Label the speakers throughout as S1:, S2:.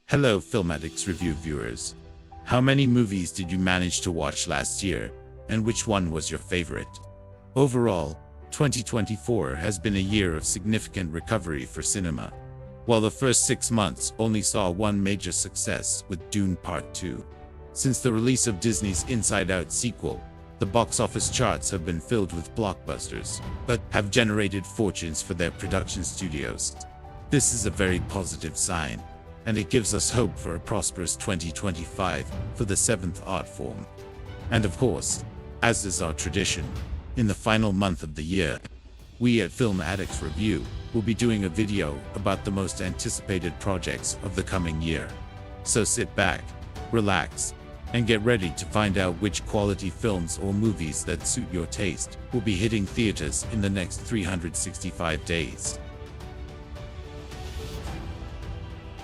S1: Hello Film Addict's review viewers. How many movies did you manage to watch last year, and which one was your favorite? Overall, 2024 has been a year of significant recovery for cinema. While the first 6 months only saw one major success with Dune Part 2. Since the release of Disney's Inside Out sequel, the box office charts have been filled with blockbusters, but have generated fortunes for their production studios. This is a very positive sign, and it gives us hope for a prosperous 2025 for the seventh art form. And of course, as is our tradition, in the final month of the year, we at Film Addict's Review will be doing a video about the most anticipated projects of the coming year. So sit back, relax, and get ready to find out which quality films or movies that suit your taste will be hitting theaters in the next 365 days.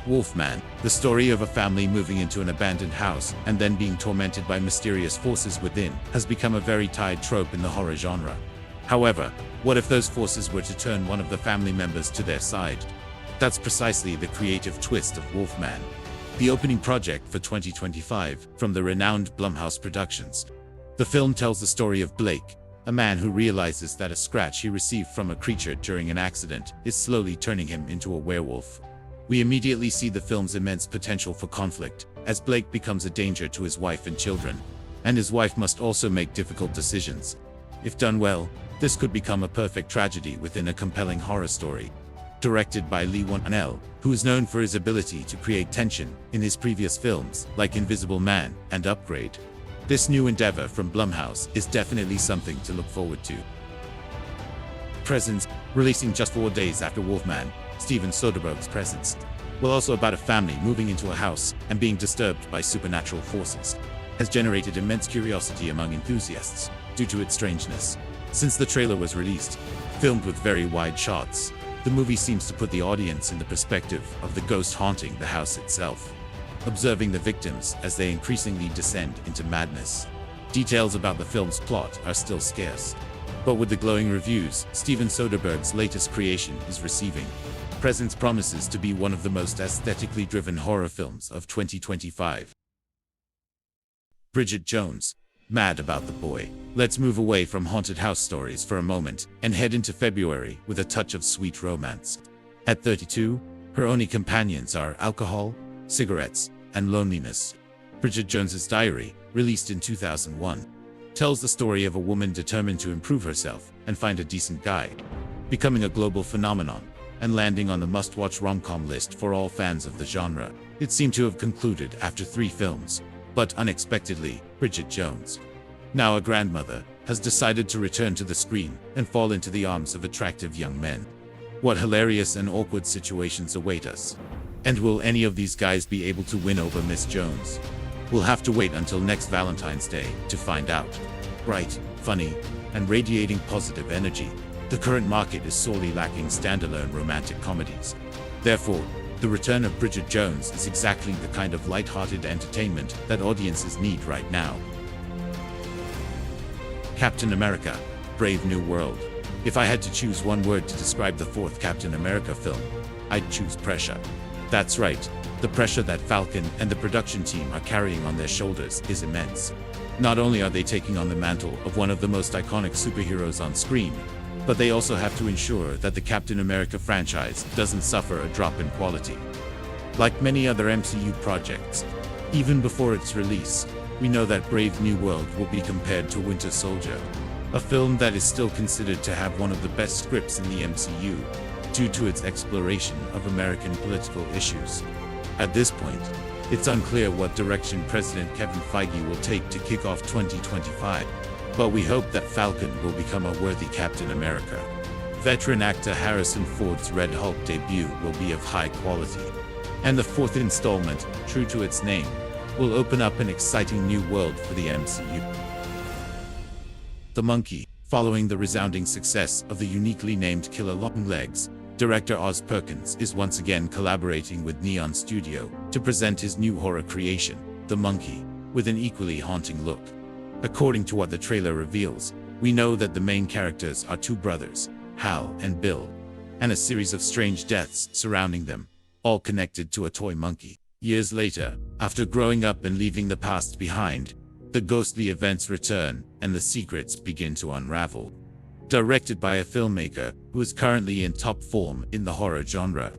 S1: Wolfman, the story of a family moving into an abandoned house and then being tormented by mysterious forces within, has become a very tired trope in the horror genre. However, what if those forces were to turn one of the family members to their side? That's precisely the creative twist of Wolfman, the opening project for 2025 from the renowned Blumhouse Productions. The film tells the story of Blake, a man who realizes that a scratch he received from a creature during an accident is slowly turning him into a werewolf. We immediately see the film's immense potential for conflict, as Blake becomes a danger to his wife and children, and his wife must also make difficult decisions. If done well, this could become a perfect tragedy within a compelling horror story. Directed by Leigh Whannell, who is known for his ability to create tension in his previous films, like Invisible Man and Upgrade. This new endeavor from Blumhouse is definitely something to look forward to. Presence, releasing just 4 days after Wolfman, Steven Soderbergh's Presence, while also about a family moving into a house and being disturbed by supernatural forces, has generated immense curiosity among enthusiasts due to its strangeness. Since the trailer was released, filmed with very wide shots, the movie seems to put the audience in the perspective of the ghost haunting the house itself, observing the victims as they increasingly descend into madness. Details about the film's plot are still scarce, but with the glowing reviews Steven Soderbergh's latest creation is receiving, Presence promises to be one of the most aesthetically driven horror films of 2025. Bridget Jones, Mad About the Boy. Let's move away from haunted house stories for a moment and head into February with a touch of sweet romance. At 32, her only companions are alcohol, cigarettes, and loneliness. Bridget Jones's Diary, released in 2001, tells the story of a woman determined to improve herself and find a decent guy, becoming a global phenomenon and landing on the must-watch rom-com list for all fans of the genre. It seemed to have concluded after 3 films, but unexpectedly, Bridget Jones, now a grandmother, has decided to return to the screen and fall into the arms of attractive young men. What hilarious and awkward situations await us? And will any of these guys be able to win over Miss Jones? We'll have to wait until next Valentine's Day to find out. Bright, funny, and radiating positive energy, the current market is sorely lacking standalone romantic comedies. Therefore, the return of Bridget Jones is exactly the kind of light-hearted entertainment that audiences need right now. Captain America: Brave New World. If I had to choose one word to describe the 4th Captain America film, I'd choose pressure. That's right, the pressure that Falcon and the production team are carrying on their shoulders is immense. Not only are they taking on the mantle of one of the most iconic superheroes on screen, but they also have to ensure that the Captain America franchise doesn't suffer a drop in quality. Like many other MCU projects, even before its release, we know that Brave New World will be compared to Winter Soldier, a film that is still considered to have one of the best scripts in the MCU, due to its exploration of American political issues. At this point, it's unclear what direction President Kevin Feige will take to kick off 2025. But we hope that Falcon will become a worthy Captain America. Veteran actor Harrison Ford's Red Hulk debut will be of high quality. And the 4th installment, true to its name, will open up an exciting new world for the MCU. The Monkey. Following the resounding success of the uniquely named Killer Longlegs, director Oz Perkins is once again collaborating with Neon Studio to present his new horror creation, The Monkey, with an equally haunting look. According to what the trailer reveals, we know that the main characters are 2 brothers, Hal and Bill, and a series of strange deaths surrounding them, all connected to a toy monkey. Years later, after growing up and leaving the past behind, the ghostly events return and the secrets begin to unravel. Directed by a filmmaker who is currently in top form in the horror genre,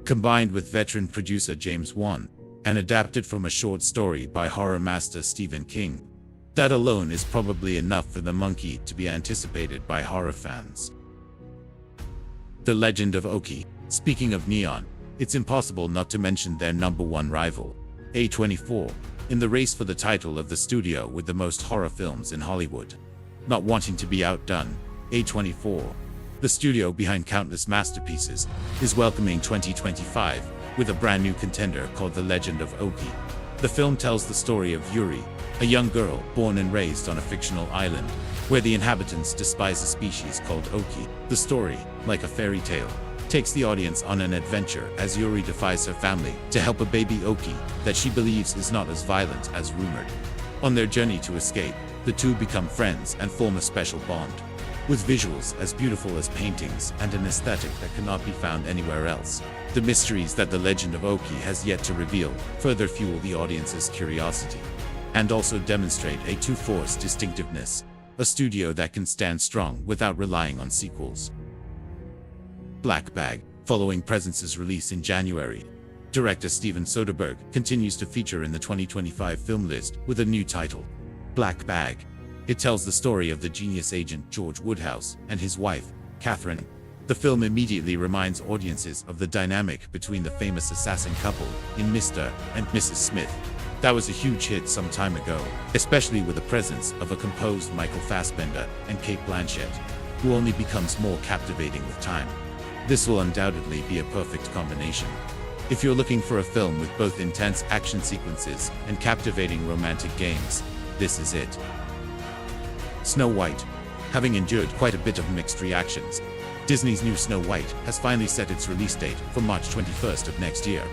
S1: combined with veteran producer James Wan, and adapted from a short story by horror master Stephen King. That alone is probably enough for The Monkey to be anticipated by horror fans. The Legend of Oki. Speaking of Neon, it's impossible not to mention their #1 rival, A24, in the race for the title of the studio with the most horror films in Hollywood. Not wanting to be outdone, A24, the studio behind countless masterpieces, is welcoming 2025 with a brand new contender called The Legend of Oki. The film tells the story of Yuri, a young girl born and raised on a fictional island, where the inhabitants despise a species called Oki. The story, like a fairy tale, takes the audience on an adventure as Yuri defies her family to help a baby Oki that she believes is not as violent as rumored. On their journey to escape, the two become friends and form a special bond, with visuals as beautiful as paintings and an aesthetic that cannot be found anywhere else. The mysteries that The Legend of Oki has yet to reveal further fuel the audience's curiosity, and also demonstrate A24's distinctiveness, a studio that can stand strong without relying on sequels. Black Bag. Following Presence's release in January, director Steven Soderbergh continues to feature in the 2025 film list with a new title, Black Bag. It tells the story of the genius agent George Woodhouse and his wife, Catherine. The film immediately reminds audiences of the dynamic between the famous assassin couple in Mr. and Mrs. Smith. That was a huge hit some time ago, especially with the presence of a composed Michael Fassbender and Cate Blanchett, who only becomes more captivating with time. This will undoubtedly be a perfect combination. If you're looking for a film with both intense action sequences and captivating romantic games, this is it. Snow White. Having endured quite a bit of mixed reactions, Disney's new Snow White has finally set its release date for March 21st of next year,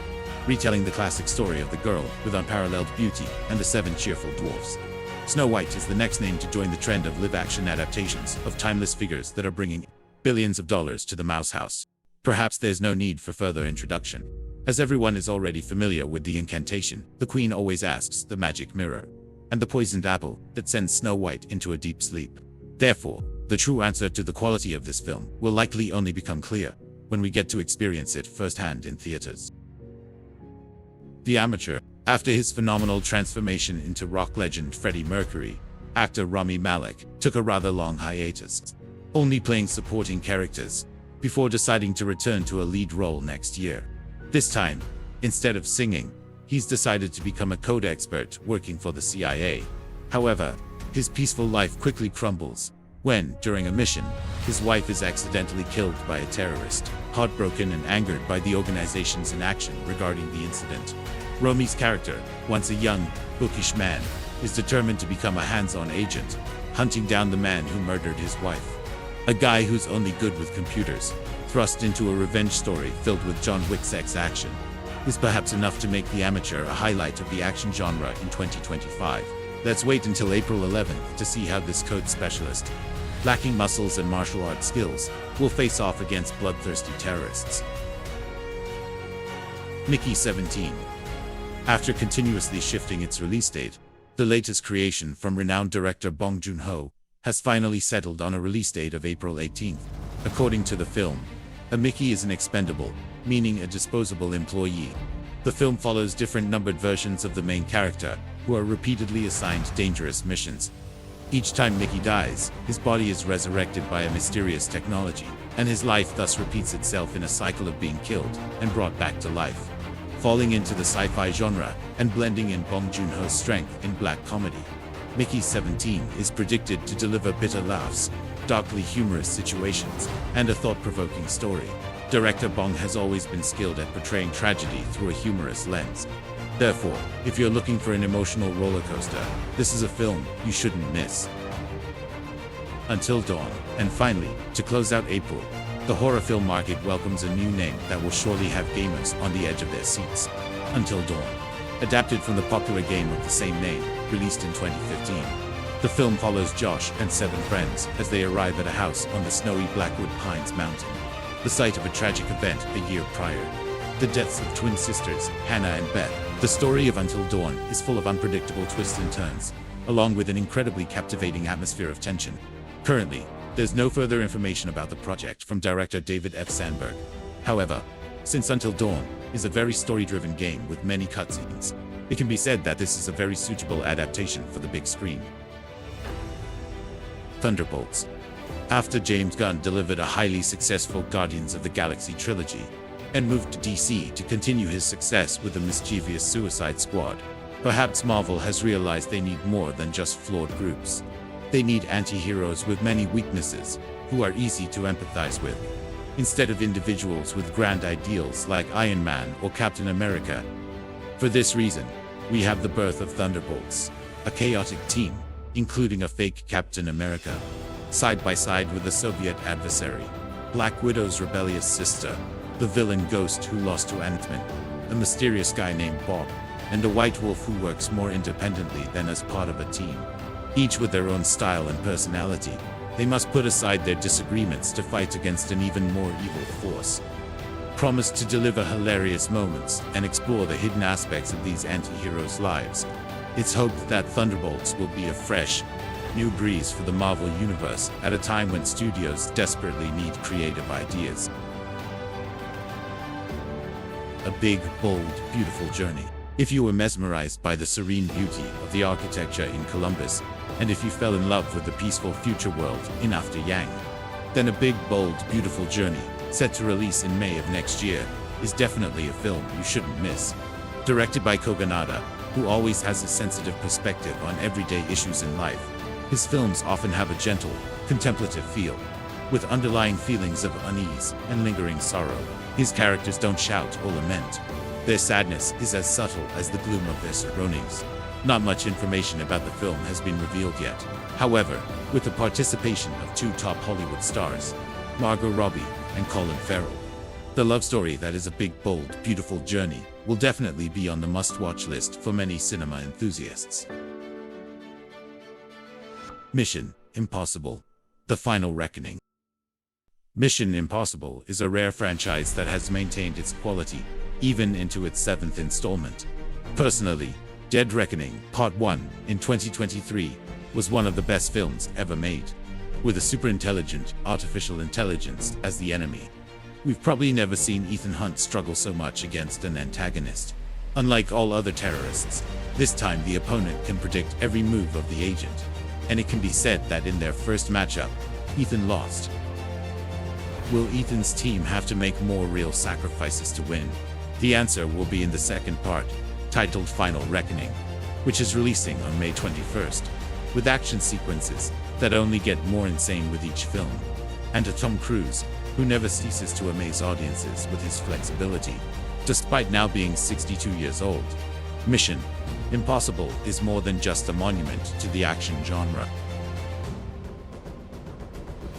S1: retelling the classic story of the girl with unparalleled beauty and the 7 cheerful dwarfs. Snow White is the next name to join the trend of live-action adaptations of timeless figures that are bringing billions of dollars to the mouse house. Perhaps there's no need for further introduction, as everyone is already familiar with the incantation the queen always asks the magic mirror, and the poisoned apple that sends Snow White into a deep sleep. Therefore, the true answer to the quality of this film will likely only become clear when we get to experience it firsthand in theaters. The Amateur. After his phenomenal transformation into rock legend Freddie Mercury, actor Rami Malek took a rather long hiatus, only playing supporting characters, before deciding to return to a lead role next year. This time, instead of singing, he's decided to become a code expert working for the CIA. However, his peaceful life quickly crumbles when, during a mission, his wife is accidentally killed by a terrorist. Heartbroken and angered by the organization's inaction regarding the incident, Rami's character, once a young, bookish man, is determined to become a hands-on agent, hunting down the man who murdered his wife. A guy who's only good with computers, thrust into a revenge story filled with John Wick's action, is perhaps enough to make The Amateur a highlight of the action genre in 2025. Let's wait until April 11th to see how this code specialist, lacking muscles and martial arts skills, will face off against bloodthirsty terrorists. Mickey 17. After continuously shifting its release date, the latest creation from renowned director Bong Joon-ho has finally settled on a release date of April 18th. According to the film, a Mickey is an expendable, meaning a disposable employee. The film follows different numbered versions of the main character, who are repeatedly assigned dangerous missions. Each time Mickey dies, his body is resurrected by a mysterious technology, and his life thus repeats itself in a cycle of being killed and brought back to life, falling into the sci-fi genre and blending in Bong Joon-ho's strength in black comedy. Mickey 17 is predicted to deliver bitter laughs, darkly humorous situations, and a thought-provoking story. Director Bong has always been skilled at portraying tragedy through a humorous lens. Therefore, if you're looking for an emotional roller coaster, this is a film you shouldn't miss. Until Dawn. And finally, to close out April, the horror film market welcomes a new name that will surely have gamers on the edge of their seats. Until Dawn. Adapted from the popular game of the same name, released in 2015. The film follows Josh and 7 friends as they arrive at a house on the snowy Blackwood Pines mountain, the site of a tragic event a year prior. The deaths of twin sisters, Hannah and Beth, The story of Until Dawn is full of unpredictable twists and turns, along with an incredibly captivating atmosphere of tension. Currently, there's no further information about the project from director David F. Sandberg. However, since Until Dawn is a very story-driven game with many cutscenes, it can be said that this is a very suitable adaptation for the big screen. Thunderbolts. After James Gunn delivered a highly successful Guardians of the Galaxy trilogy, and moved to DC to continue his success with the mischievous Suicide Squad, perhaps Marvel has realized they need more than just flawed groups. They need anti-heroes with many weaknesses, who are easy to empathize with, instead of individuals with grand ideals like Iron Man or Captain America. For this reason, we have the birth of Thunderbolts, a chaotic team, including a fake Captain America, side by side with a Soviet adversary, Black Widow's rebellious sister, the villain Ghost who lost to Ant-Man, a mysterious guy named Bob, and a White Wolf who works more independently than as part of a team. Each with their own style and personality, they must put aside their disagreements to fight against an even more evil force. Promised to deliver hilarious moments and explore the hidden aspects of these anti-heroes' lives, it's hoped that Thunderbolts will be a fresh, new breeze for the Marvel Universe at a time when studios desperately need creative ideas. A big, bold, beautiful journey. If you were mesmerized by the serene beauty of the architecture in Columbus, and if you fell in love with the peaceful future world in After Yang, then A Big, Bold, Beautiful Journey, set to release in May of next year, is definitely a film you shouldn't miss. Directed by Kogonada, who always has a sensitive perspective on everyday issues in life, his films often have a gentle, contemplative feel, with underlying feelings of unease and lingering sorrow. His characters don't shout or lament. Their sadness is as subtle as the gloom of their surroundings. Not much information about the film has been revealed yet. However, with the participation of two top Hollywood stars, Margot Robbie and Colin Farrell, the love story that is A Big, Bold, Beautiful Journey will definitely be on the must-watch list for many cinema enthusiasts. Mission Impossible: The Final Reckoning. Mission Impossible is a rare franchise that has maintained its quality, even into its 7th installment. Personally, Dead Reckoning Part 1 in 2023 was one of the best films ever made. With a super-intelligent artificial intelligence as the enemy, we've probably never seen Ethan Hunt struggle so much against an antagonist. Unlike all other terrorists, this time the opponent can predict every move of the agent, and it can be said that in their first matchup, Ethan lost. Will Ethan's team have to make more real sacrifices to win? The answer will be in the second part, titled Final Reckoning, which is releasing on May 21st, with action sequences that only get more insane with each film, and a Tom Cruise who never ceases to amaze audiences with his flexibility, despite now being 62 years old. Mission Impossible is more than just a monument to the action genre.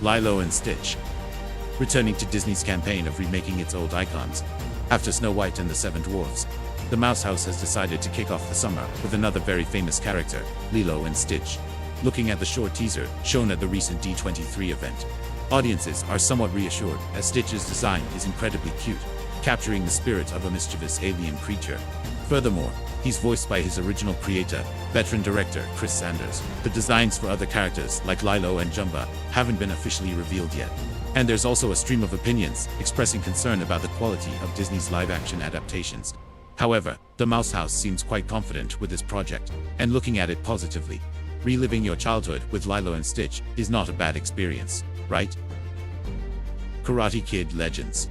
S1: Lilo and Stitch. Returning to Disney's campaign of remaking its old icons, after Snow White and the Seven Dwarfs, the Mouse House has decided to kick off the summer with another very famous character, Lilo and Stitch. Looking at the short teaser shown at the recent D23 event, audiences are somewhat reassured as Stitch's design is incredibly cute, capturing the spirit of a mischievous alien creature. Furthermore, he's voiced by his original creator, veteran director Chris Sanders. The designs for other characters like Lilo and Jumba haven't been officially revealed yet. And there's also a stream of opinions expressing concern about the quality of Disney's live-action adaptations. However, the Mouse House seems quite confident with this project, and looking at it positively. Reliving your childhood with Lilo and Stitch is not a bad experience, right? Karate Kid Legends.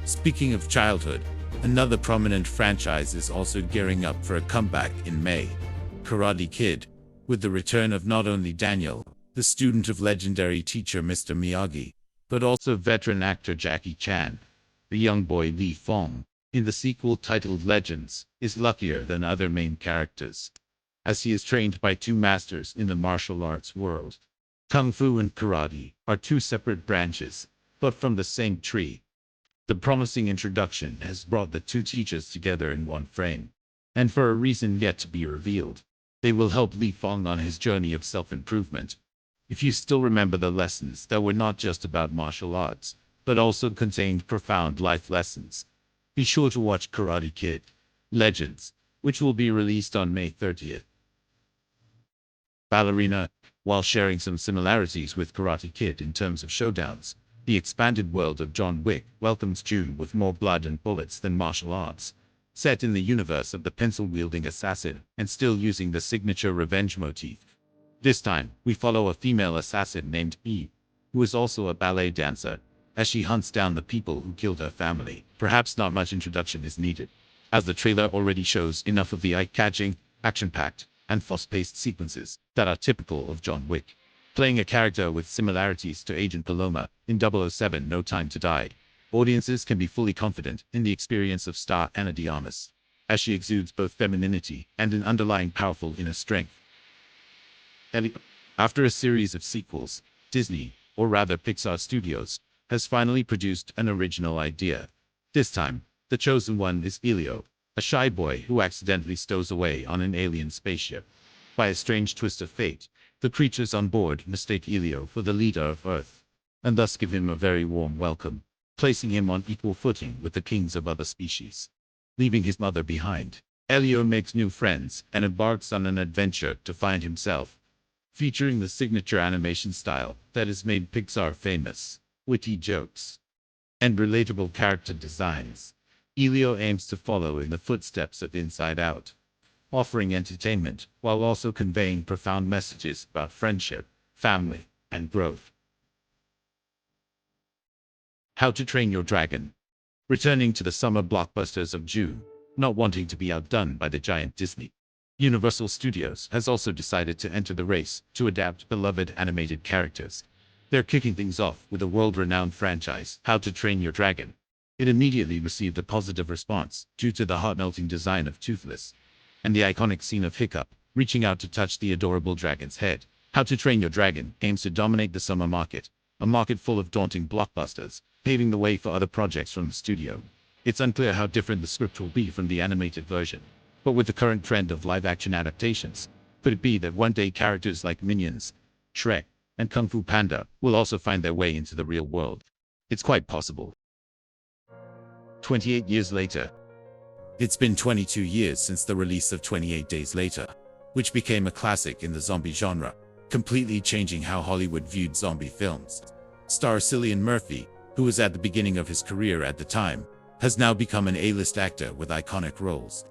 S1: Speaking of childhood, another prominent franchise is also gearing up for a comeback in May. Karate Kid, with the return of not only Daniel, the student of legendary teacher Mr. Miyagi, but also veteran actor Jackie Chan. The young boy Li Fong, in the sequel titled Legends, is luckier than other main characters, as he is trained by two masters in the martial arts world. Kung Fu and Karate are two separate branches, but from the same tree. The promising introduction has brought the two teachers together in one frame, and for a reason yet to be revealed, they will help Li Fong on his journey of self-improvement. If you still remember the lessons that were not just about martial arts, but also contained profound life lessons, be sure to watch Karate Kid Legends which will be released on May 30th. Ballerina, while sharing some similarities with Karate Kid in terms of showdowns, the expanded world of John Wick welcomes Dune with more blood and bullets than martial arts. Set in the universe of the pencil-wielding assassin and still using the signature revenge motif. This time, we follow a female assassin named Eve, who is also a ballet dancer, as she hunts down the people who killed her family. Perhaps not much introduction is needed, as the trailer already shows enough of the eye-catching, action-packed, and fast-paced sequences that are typical of John Wick. Playing a character with similarities to Agent Paloma in 007 No Time to Die, audiences can be fully confident in the experience of star Ana de Armas, as she exudes both femininity and an underlying powerful inner strength. After a series of sequels, Disney, or rather Pixar Studios, has finally produced an original idea. This time, the chosen one is Elio, a shy boy who accidentally stows away on an alien spaceship. By a strange twist of fate, the creatures on board mistake Elio for the leader of Earth, and thus give him a very warm welcome, placing him on equal footing with the kings of other species. Leaving his mother behind, Elio makes new friends and embarks on an adventure to find himself. Featuring the signature animation style that has made Pixar famous, witty jokes, and relatable character designs, Elio aims to follow in the footsteps of Inside Out, offering entertainment while also conveying profound messages about friendship, family, and growth. How to Train Your Dragon. Returning to the summer blockbusters of June, not wanting to be outdone by the giant Disney, Universal Studios has also decided to enter the race to adapt beloved animated characters. They're kicking things off with a world-renowned franchise, How to Train Your Dragon. It immediately received a positive response due to the heart-melting design of Toothless and the iconic scene of Hiccup reaching out to touch the adorable dragon's head. How to Train Your Dragon aims to dominate the summer market, a market full of daunting blockbusters, paving the way for other projects from the studio. It's unclear how different the script will be from the animated version, but with the current trend of live-action adaptations, could it be that one day characters like Minions, Shrek, and Kung Fu Panda will also find their way into the real world? It's quite possible. 28 years later. It's been 22 years since the release of 28 Days Later, which became a classic in the zombie genre, completely changing how Hollywood viewed zombie films. Star Cillian Murphy, who was at the beginning of his career at the time, has now become an A-list actor with iconic roles.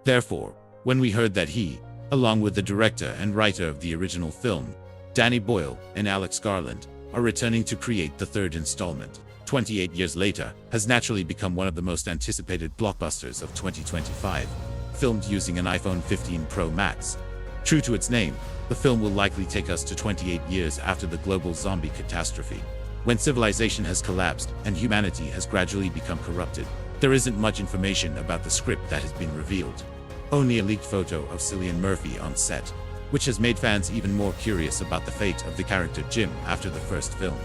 S1: Therefore, when we heard that he, along with the director and writer of the original film, Danny Boyle and Alex Garland, are returning to create the third installment, 28 Years Later, has naturally become one of the most anticipated blockbusters of 2025, filmed using an iPhone 15 Pro Max. True to its name, the film will likely take us to 28 years after the global zombie catastrophe, when civilization has collapsed and humanity has gradually become corrupted. There isn't much information about the script that has been revealed. Only a leaked photo of Cillian Murphy on set, which has made fans even more curious about the fate of the character Jim after the first film.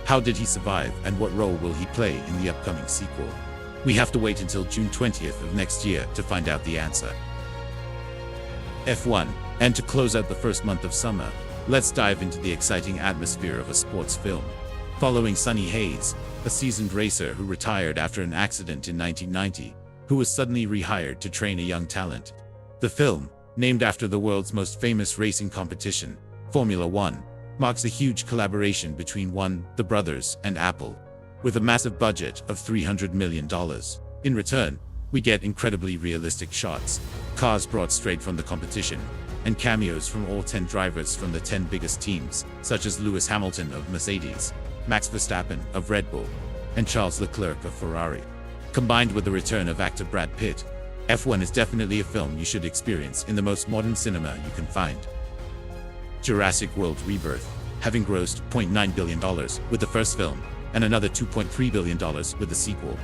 S1: How did he survive, and what role will he play in the upcoming sequel? We have to wait until June 20th of next year to find out the answer. F1, and to close out the first month of summer, let's dive into the exciting atmosphere of a sports film. Following Sonny Hayes, a seasoned racer who retired after an accident in 1990, who was suddenly rehired to train a young talent. The film, named after the world's most famous racing competition, Formula One, marks a huge collaboration between the brothers and Apple, with a massive budget of $300 million. In return, we get incredibly realistic shots, cars brought straight from the competition, and cameos from all 10 drivers from the 10 biggest teams, such as Lewis Hamilton of Mercedes, Max Verstappen of Red Bull, and Charles Leclerc of Ferrari. Combined with the return of actor Brad Pitt, F1 is definitely a film you should experience in the most modern cinema you can find. Jurassic World Rebirth, having grossed $0.9 billion with the first film, and another $2.3 billion with the sequel.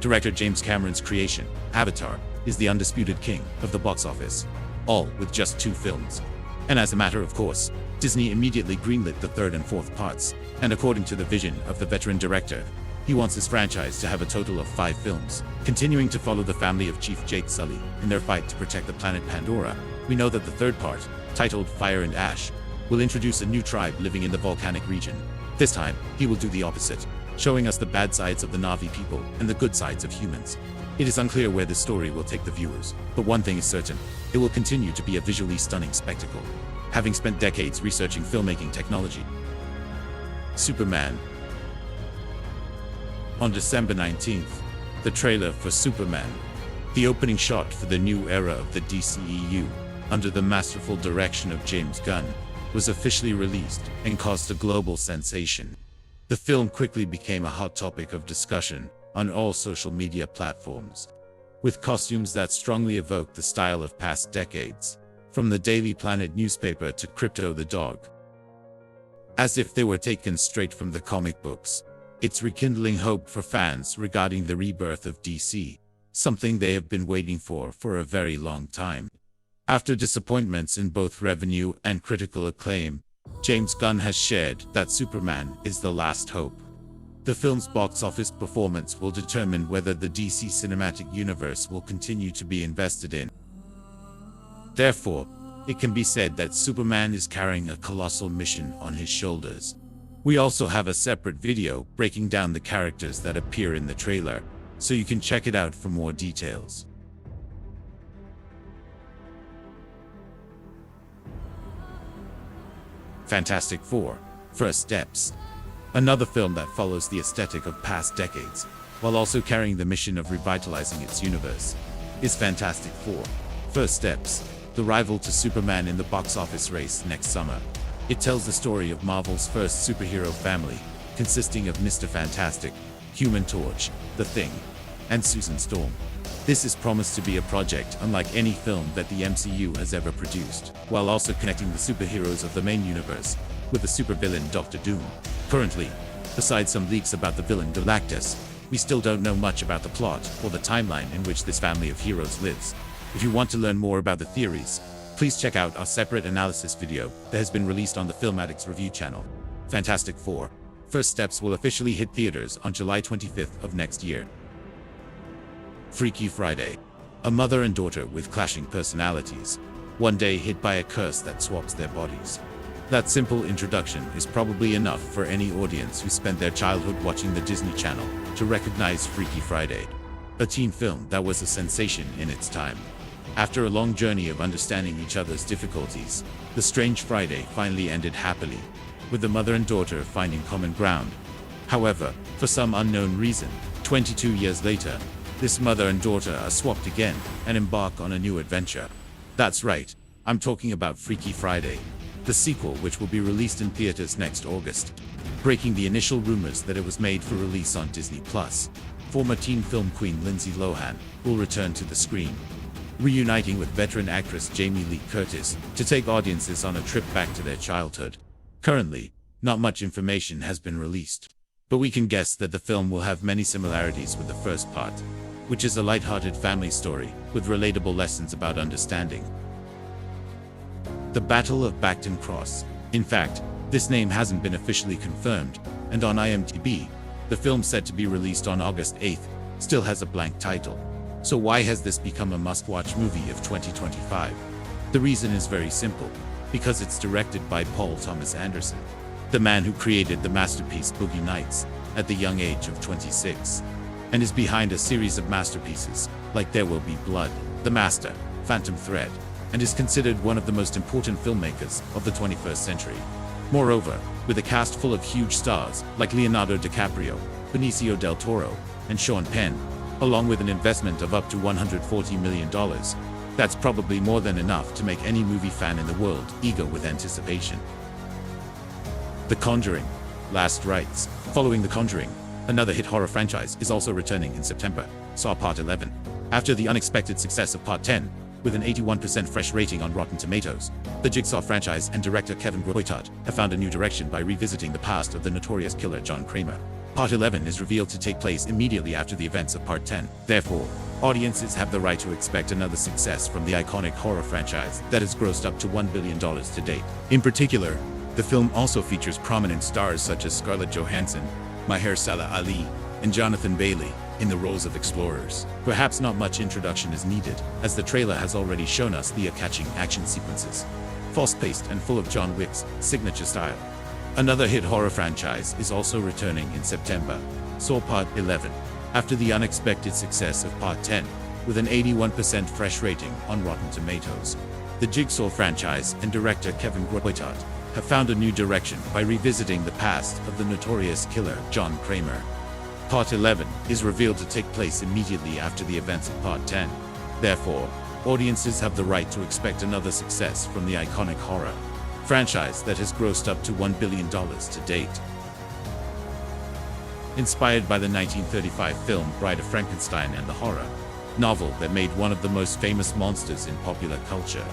S1: Director James Cameron's creation, Avatar, is the undisputed king of the box office, all with just 2 films. And as a matter of course, Disney immediately greenlit the third and fourth parts, and according to the vision of the veteran director, he wants his franchise to have a total of 5 films. Continuing to follow the family of Chief Jake Sully in their fight to protect the planet Pandora, we know that the third part, titled Fire and Ash, will introduce a new tribe living in the volcanic region. This time, he will do the opposite, showing us the bad sides of the Na'vi people and the good sides of humans. It is unclear where the story will take the viewers, but one thing is certain, it will continue to be a visually stunning spectacle. Having spent decades researching filmmaking technology. Superman. On December 19th, the trailer for Superman, the opening shot for the new era of the DCEU, under the masterful direction of James Gunn, was officially released and caused a global sensation. The film quickly became a hot topic of discussion on all social media platforms, with costumes that strongly evoke the style of past decades, from the Daily Planet newspaper to Crypto the dog. As if they were taken straight from the comic books, it's rekindling hope for fans regarding the rebirth of DC, something they have been waiting for a very long time. After disappointments in both revenue and critical acclaim, James Gunn has shared that Superman is the last hope. The film's box office performance will determine whether the DC cinematic universe will continue to be invested in. Therefore, it can be said that Superman is carrying a colossal mission on his shoulders. We also have a separate video breaking down the characters that appear in the trailer, so you can check it out for more details. Fantastic Four: First Steps. Another film that follows the aesthetic of past decades, while also carrying the mission of revitalizing its universe, is Fantastic Four: First Steps, the rival to Superman in the box office race next summer. It tells the story of Marvel's first superhero family, consisting of Mr. Fantastic, Human Torch, The Thing, and Susan Storm. This is promised to be a project unlike any film that the MCU has ever produced, while also connecting the superheroes of the main universe with the supervillain Dr. Doom. Currently, besides some leaks about the villain Galactus, we still don't know much about the plot or the timeline in which this family of heroes lives. If you want to learn more about the theories, please check out our separate analysis video that has been released on the Film Addict's review channel. Fantastic Four: First Steps will officially hit theaters on July 25th of next year. Freaky Friday. A mother and daughter with clashing personalities, one day hit by a curse that swaps their bodies. That simple introduction is probably enough for any audience who spent their childhood watching the Disney Channel to recognize Freaky Friday, a teen film that was a sensation in its time. After a long journey of understanding each other's difficulties, the strange Friday finally ended happily, with the mother and daughter finding common ground. However, for some unknown reason, 22 years later, this mother and daughter are swapped again and embark on a new adventure. That's right, I'm talking about Freaky Friday, the sequel, which will be released in theaters next August, breaking the initial rumors that it was made for release on Disney+. Former teen film queen Lindsay Lohan will return to the screen, reuniting with veteran actress Jamie Lee Curtis to take audiences on a trip back to their childhood. Currently, not much information has been released, but we can guess that the film will have many similarities with the first part, which is a light-hearted family story with relatable lessons about understanding. The Battle of Bacton Cross. In fact, this name hasn't been officially confirmed, and on IMDb, the film set to be released on August 8th still has a blank title. So why has this become a must-watch movie of 2025? The reason is very simple, because it's directed by Paul Thomas Anderson, the man who created the masterpiece Boogie Nights at the young age of 26, and is behind a series of masterpieces like There Will Be Blood, The Master, Phantom Thread, and is considered one of the most important filmmakers of the 21st century. Moreover, with a cast full of huge stars like Leonardo DiCaprio, Benicio del Toro, and Sean Penn, along with an investment of up to $140 million, that's probably more than enough to make any movie fan in the world eager with anticipation. The Conjuring: Last Rites. Following The Conjuring, another hit horror franchise is also returning in September, Saw Part 11. After the unexpected success of Part 10, with an 81% fresh rating on Rotten Tomatoes, the Jigsaw franchise and director Kevin Groytard have found a new direction by revisiting the past of the notorious killer John Kramer. Part 11 is revealed to take place immediately after the events of Part 10. Therefore, audiences have the right to expect another success from the iconic horror franchise that has grossed up to $1 billion to date. In particular, the film also features prominent stars such as Scarlett Johansson, Mahershala Ali, and Jonathan Bailey in the roles of explorers. Perhaps not much introduction is needed, as the trailer has already shown us the eye-catching action sequences, fast-paced and full of John Wick's signature style. Another hit horror franchise is also returning in September, Saw Part 11. After the unexpected success of Part 10, with an 81% fresh rating on Rotten Tomatoes, the Jigsaw franchise and director Kevin Grotart have found a new direction by revisiting the past of the notorious killer John Kramer. Part 11 is revealed to take place immediately after the events of Part 10. Therefore, audiences have the right to expect another success from the iconic horror franchise that has grossed up to $1 billion to date. Inspired by the 1935 film Bride of Frankenstein and the horror novel that made one of the most famous monsters in popular culture,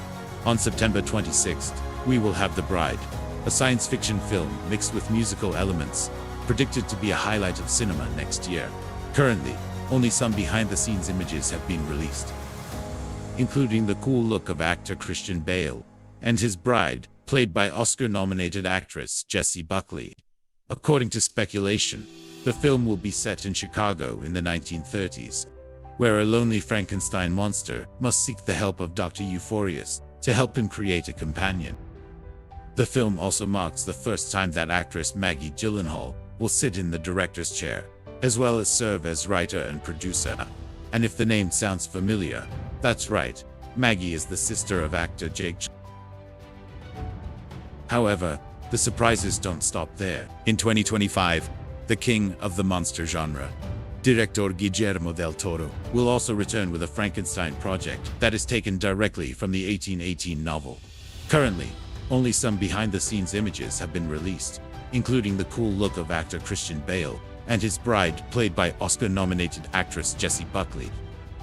S1: on September 26th, we will have The Bride, a science fiction film mixed with musical elements, predicted to be a highlight of cinema next year. Currently, only some behind-the-scenes images have been released, including the cool look of actor Christian Bale and his bride, played by Oscar-nominated actress Jessie Buckley. According to speculation, the film will be set in Chicago in the 1930s, where a lonely Frankenstein monster must seek the help of Dr. Euphorius to help him create a companion. The film also marks the first time that actress Maggie Gyllenhaal will sit in the director's chair, as well as serve as writer and producer. And if the name sounds familiar, that's right, Maggie is the sister of actor Jake. However, the surprises don't stop there. In 2025, the king of the monster genre, director Guillermo del Toro, will also return with a Frankenstein project that is taken directly from the 1818 novel. Currently, only some behind-the-scenes images have been released, including the cool look of actor Christian Bale and his bride, played by Oscar-nominated actress Jessie Buckley.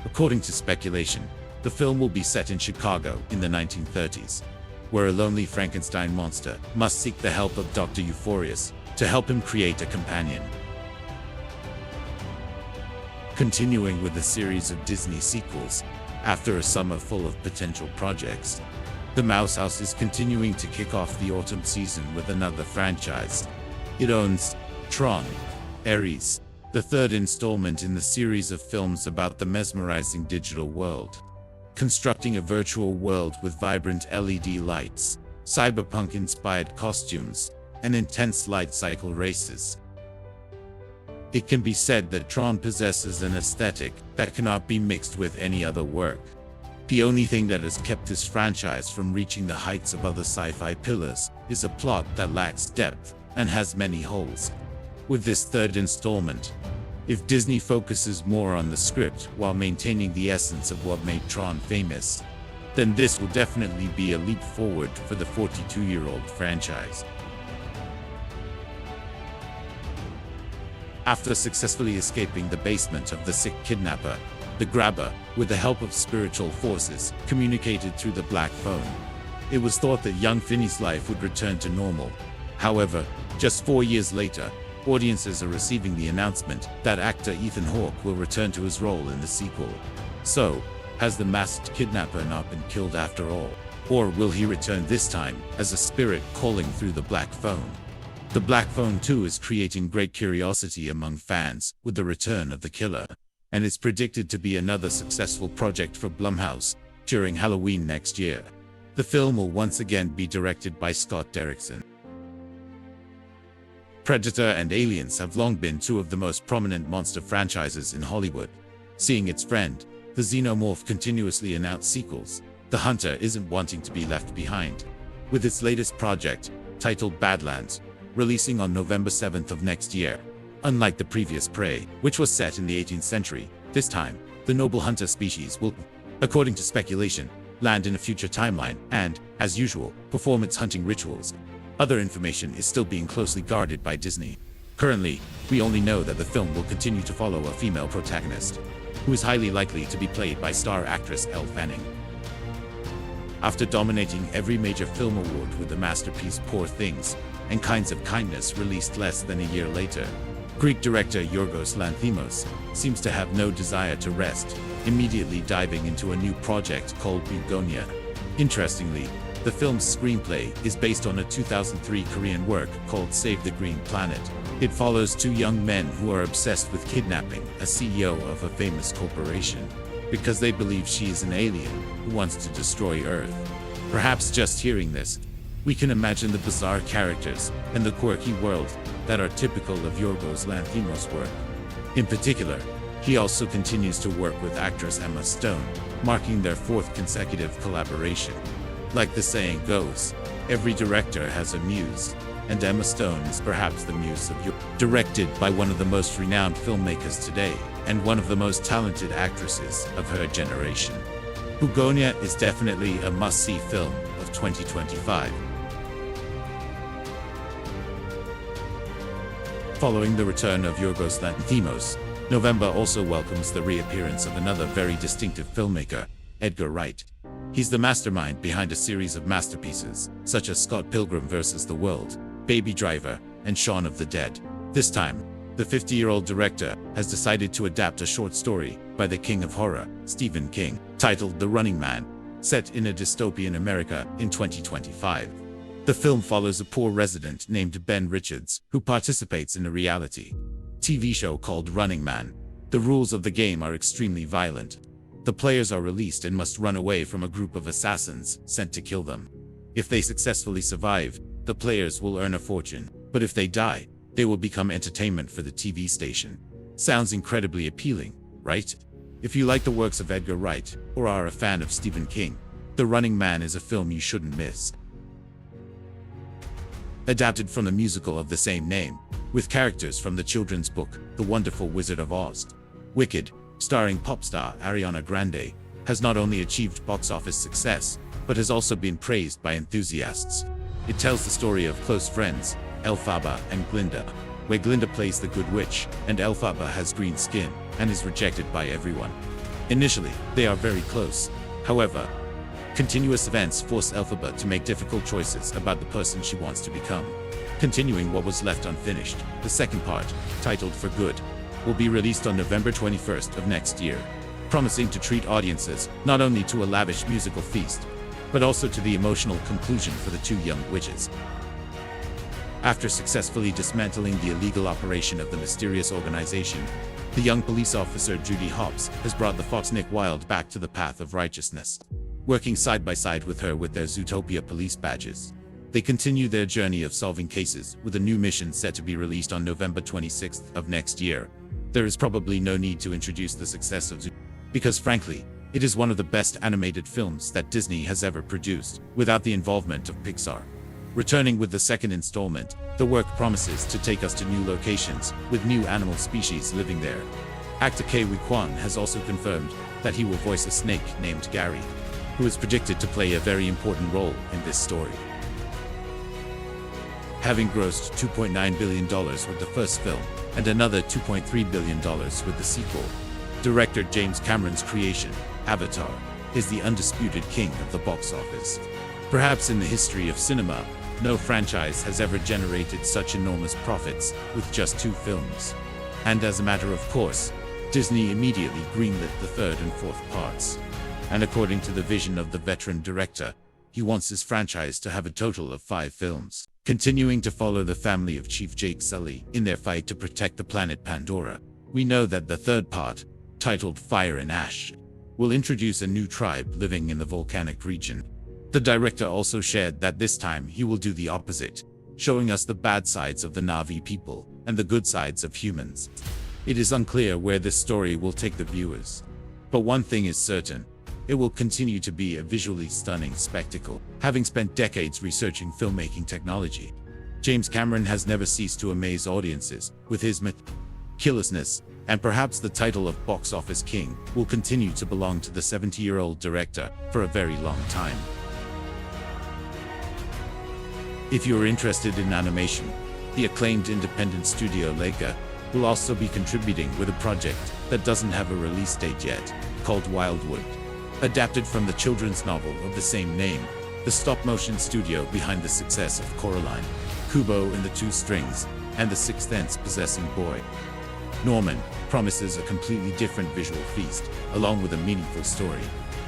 S1: According to speculation, the film will be set in Chicago in the 1930s, where a lonely Frankenstein monster must seek the help of Dr. Euphorius to help him create a companion. Continuing with a series of Disney sequels, after a summer full of potential projects, the Mouse House is continuing to kick off the autumn season with another franchise. It owns Tron, Ares, the third installment in the series of films about the mesmerizing digital world, constructing a virtual world with vibrant LED lights, cyberpunk-inspired costumes, and intense light cycle races. It can be said that Tron possesses an aesthetic that cannot be mixed with any other work. The only thing that has kept this franchise from reaching the heights of other sci-fi pillars is a plot that lacks depth and has many holes. With this third installment, if Disney focuses more on the script while maintaining the essence of what made Tron famous, then this will definitely be a leap forward for the 42-year-old franchise. After successfully escaping the basement of the sick kidnapper, the Grabber, with the help of spiritual forces, communicated through the black phone. It was thought that young Finney's life would return to normal. However, just 4 years later, audiences are receiving the announcement that actor Ethan Hawke will return to his role in the sequel. So, has the masked kidnapper not been killed after all? Or will he return this time as a spirit calling through the black phone? The Black Phone 2 is creating great curiosity among fans with the return of the killer, and is predicted to be another successful project for Blumhouse during Halloween next year. The film will once again be directed by Scott Derrickson. Predator and Aliens have long been two of the most prominent monster franchises in Hollywood. Seeing its friend, the Xenomorph, continuously announce sequels, the hunter isn't wanting to be left behind. With its latest project, titled Badlands, releasing on November 7th of next year. Unlike the previous Prey, which was set in the 18th century, this time, the noble hunter species will, according to speculation, land in a future timeline and, as usual, perform its hunting rituals. Other information is still being closely guarded by Disney. Currently, we only know that the film will continue to follow a female protagonist, who is highly likely to be played by star actress Elle Fanning. After dominating every major film award with the masterpiece Poor Things and Kinds of Kindness, released less than a year later, Greek director Yorgos Lanthimos seems to have no desire to rest, immediately diving into a new project called Bugonia. Interestingly, the film's screenplay is based on a 2003 Korean work called Save the Green Planet. It follows two young men who are obsessed with kidnapping a CEO of a famous corporation, because they believe she is an alien who wants to destroy Earth. Perhaps just hearing this, we can imagine the bizarre characters and the quirky world that are typical of Yorgos Lanthimos' work. In particular, He also continues to work with actress Emma Stone, marking their fourth consecutive collaboration. Like the saying goes, every director has a muse, and Emma Stone is perhaps the muse of yours. Directed by one of the most renowned filmmakers today, and one of the most talented actresses of her generation. Begonia is definitely a must-see film of 2025. Following the return of Yorgos Lanthimos, November also welcomes the reappearance of another very distinctive filmmaker, Edgar Wright. He's the mastermind behind a series of masterpieces, such as Scott Pilgrim vs. the World, Baby Driver, and Shaun of the Dead. This time, the 50-year-old director has decided to adapt a short story by the king of horror, Stephen King, titled The Running Man, set in a dystopian America in 2025. The film follows a poor resident named Ben Richards, who participates in a reality TV show called Running Man. The rules of the game are extremely violent. The players are released and must run away from a group of assassins sent to kill them. If they successfully survive, the players will earn a fortune, but if they die, they will become entertainment for the TV station. Sounds incredibly appealing, right? If you like the works of Edgar Wright, or are a fan of Stephen King, The Running Man is a film you shouldn't miss. Adapted from the musical of the same name, with characters from the children's book, The Wonderful Wizard of Oz. Wicked, starring pop star Ariana Grande, has not only achieved box office success, but has also been praised by enthusiasts. It tells the story of close friends, Elphaba and Glinda, where Glinda plays the good witch, and Elphaba has green skin, and is rejected by everyone. Initially, they are very close. However, continuous events force Elphaba to make difficult choices about the person she wants to become. Continuing what was left unfinished, the second part, titled For Good, will be released on November 21st of next year, promising to treat audiences not only to a lavish musical feast, but also to the emotional conclusion for the two young witches. After successfully dismantling the illegal operation of the mysterious organization, the young police officer Judy Hopps has brought the fox Nick Wilde back to the path of righteousness. Working side by side with her with their Zootopia police badges, they continue their journey of solving cases with a new mission set to be released on November 26th of next year. There is probably no need to introduce the success of Zootopia, because frankly, it is one of the best animated films that Disney has ever produced, without the involvement of Pixar. Returning with the second installment, the work promises to take us to new locations, with new animal species living there. Actor Ke-Huy Quan has also confirmed that he will voice a snake named Gary, who is predicted to play a very important role in this story. Having grossed $2.9 billion with the first film, and another $2.3 billion with the sequel, director James Cameron's creation, Avatar, is the undisputed king of the box office. Perhaps in the history of cinema, no franchise has ever generated such enormous profits with just 2 films. And as a matter of course, Disney immediately greenlit the third and fourth parts. And according to the vision of the veteran director, he wants his franchise to have a total of 5 films, continuing to follow the family of Chief Jake Sully in their fight to protect the planet Pandora. We know that the third part, titled Fire and Ash, will introduce a new tribe living in the volcanic region. The director also shared that this time he will do the opposite, showing us the bad sides of the Na'vi people and the good sides of humans. It is unclear where this story will take the viewers. But one thing is certain, it will continue to be a visually stunning spectacle. Having spent decades researching filmmaking technology, James Cameron has never ceased to amaze audiences with his meticulousness, and perhaps the title of box office king will continue to belong to the 70-year-old director for a very long time. If you are interested in animation, the acclaimed independent studio Leica will also be contributing with a project that doesn't have a release date yet, called Wildwood. Adapted from the children's novel of the same name, the stop-motion studio behind the success of Coraline, Kubo and the Two Strings, and The Sixth Sense Possessing Boy, Norman, promises a completely different visual feast, along with a meaningful story.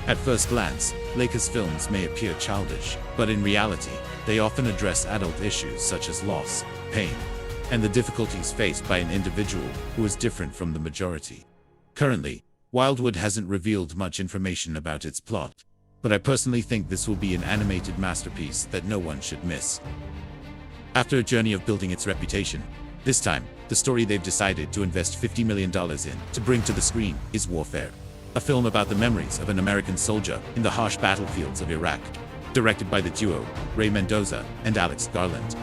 S1: At first glance, Leica's films may appear childish, but in reality, they often address adult issues such as loss, pain, and the difficulties faced by an individual who is different from the majority. Currently, Wildwood hasn't revealed much information about its plot, but I personally think this will be an animated masterpiece that no one should miss. After a journey of building its reputation, This time, the story they've decided to invest $50 million in to bring to the screen is Warfare, a film about the memories of an American soldier in the harsh battlefields of Iraq. Directed by the duo, Ray Mendoza and Alex Garland.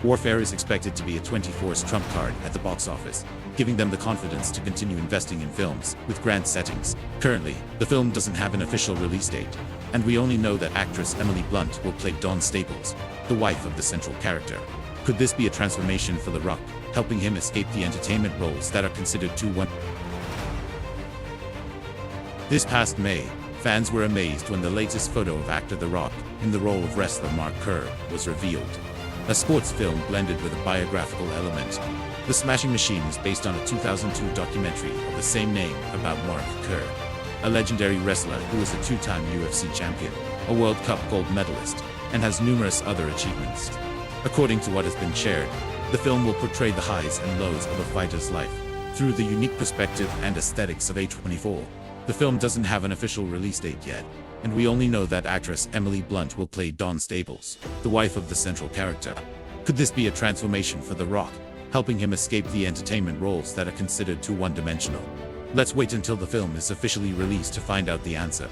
S1: Warfare is expected to be a 24's trump card at the box office, giving them the confidence to continue investing in films with grand settings. Currently, the film doesn't have an official release date, and we only know that actress Emily Blunt will play Dawn Staples, the wife of the central character. Could this be a transformation for The Rock, helping him escape the entertainment roles that are considered too one? This past May, fans were amazed when the latest photo of actor The Rock, in the role of wrestler Mark Kerr, was revealed. A sports film blended with a biographical element. The Smashing Machine is based on a 2002 documentary of the same name about Mark Kerr, a legendary wrestler who was a two-time UFC champion, a World Cup gold medalist, and has numerous other achievements. According to what has been shared, the film will portray the highs and lows of a fighter's life through the unique perspective and aesthetics of A24. The film doesn't have an official release date yet, and we only know that actress Emily Blunt will play Dawn Staples, the wife of the central character. Could this be a transformation for The Rock, helping him escape the entertainment roles that are considered too one-dimensional? Let's wait until the film is officially released to find out the answer.